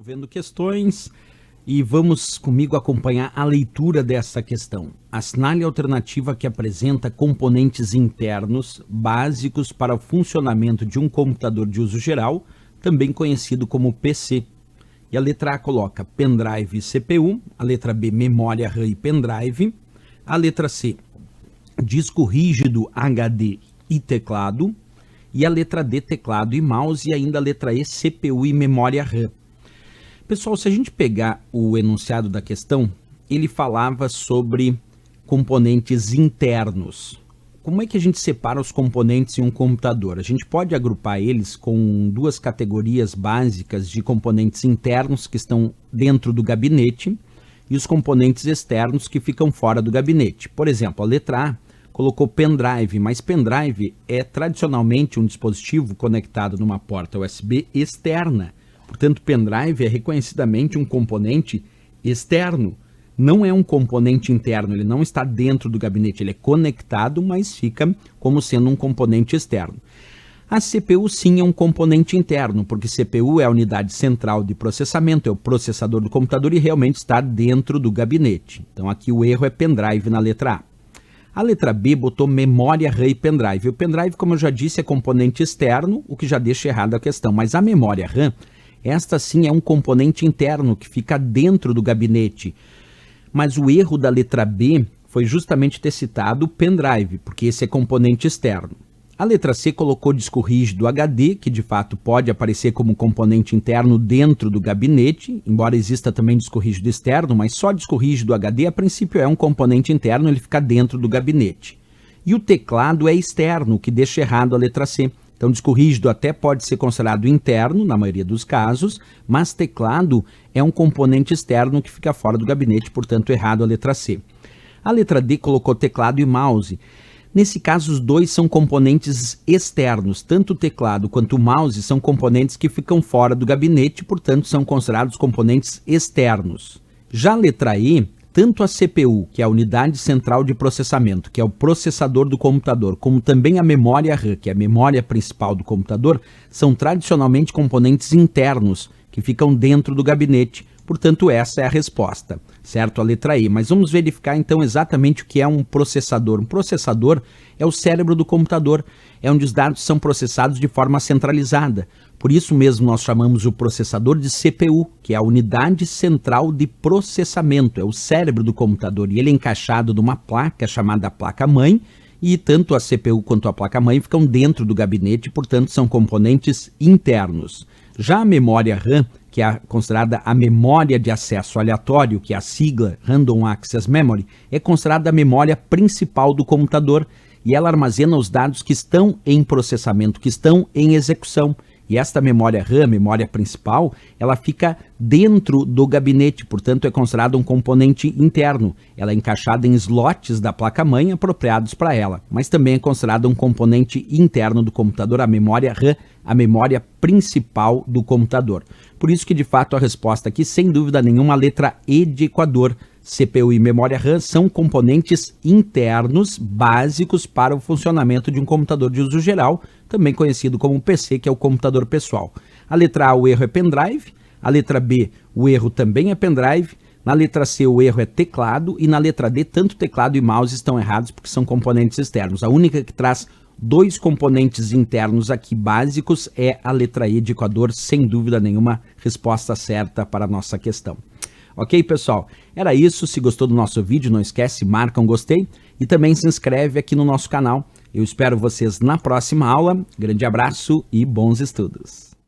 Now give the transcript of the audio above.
Vendo questões e vamos comigo acompanhar a leitura dessa questão. Assinale a alternativa que apresenta componentes internos básicos para o funcionamento de um computador de uso geral, também conhecido como PC. E a letra A coloca pendrive e CPU, a letra B memória RAM e pendrive, a letra C disco rígido, HD e teclado, e a letra D teclado e mouse, e ainda a letra E CPU e memória RAM. Pessoal, se a gente pegar o enunciado da questão, ele falava sobre componentes internos. Como é que a gente separa os componentes em um computador? A gente pode agrupar eles com duas categorias básicas de componentes internos que estão dentro do gabinete e os componentes externos que ficam fora do gabinete. Por exemplo, a letra A colocou pendrive, mas pendrive é tradicionalmente um dispositivo conectado numa porta USB externa. Portanto, pendrive é reconhecidamente um componente externo, não é um componente interno, ele não está dentro do gabinete, ele é conectado, mas fica como sendo um componente externo. A CPU sim é um componente interno, porque CPU é a unidade central de processamento, é o processador do computador e realmente está dentro do gabinete. Então aqui o erro é pendrive na letra A. A letra B botou memória RAM e pendrive. O pendrive, como eu já disse, é componente externo, o que já deixa errado a questão, mas a memória RAM, esta sim é um componente interno que fica dentro do gabinete. Mas o erro da letra B foi justamente ter citado o pendrive, porque esse é componente externo. A letra C colocou disco rígido HD, que de fato pode aparecer como componente interno dentro do gabinete, embora exista também disco rígido externo, mas só disco rígido HD a princípio é um componente interno, ele fica dentro do gabinete. E o teclado é externo, o que deixa errado a letra C. Então, disco rígido até pode ser considerado interno, na maioria dos casos, mas teclado é um componente externo que fica fora do gabinete, portanto, errado a letra C. A letra D colocou teclado e mouse. Nesse caso, os dois são componentes externos, tanto o teclado quanto o mouse são componentes que ficam fora do gabinete, portanto, são considerados componentes externos. Já a letra E, tanto a CPU, que é a unidade central de processamento, que é o processador do computador, como também a memória RAM, que é a memória principal do computador, são tradicionalmente componentes internos, que ficam dentro do gabinete. Portanto, essa é a resposta, certo? A letra E. Mas vamos verificar então exatamente o que é um processador. Um processador é o cérebro do computador, é onde os dados são processados de forma centralizada. Por isso mesmo nós chamamos o processador de CPU, que é a unidade central de processamento, é o cérebro do computador, e ele é encaixado numa placa chamada placa-mãe, e tanto a CPU quanto a placa-mãe ficam dentro do gabinete, portanto são componentes internos. Já a memória RAM, que é considerada a memória de acesso aleatório, que é a sigla Random Access Memory, é considerada a memória principal do computador, e ela armazena os dados que estão em processamento, que estão em execução. E esta memória RAM, memória principal, ela fica dentro do gabinete, portanto é considerada um componente interno. Ela é encaixada em slots da placa-mãe apropriados para ela, mas também é considerada um componente interno do computador, a memória RAM, a memória principal do computador. Por isso que de fato a resposta aqui, sem dúvida nenhuma, a letra E de Equador. CPU e memória RAM são componentes internos básicos para o funcionamento de um computador de uso geral, também conhecido como PC, que é o computador pessoal. A letra A, o erro é pendrive. A letra B, o erro também é pendrive. Na letra C, o erro é teclado. E na letra D, tanto teclado e mouse estão errados porque são componentes externos. A única que traz dois componentes internos aqui básicos é a letra E de Equador, sem dúvida nenhuma, resposta certa para a nossa questão. Ok, pessoal? Era isso. Se gostou do nosso vídeo, não esquece, marca um gostei e também se inscreve aqui no nosso canal. Eu espero vocês na próxima aula. Grande abraço e bons estudos!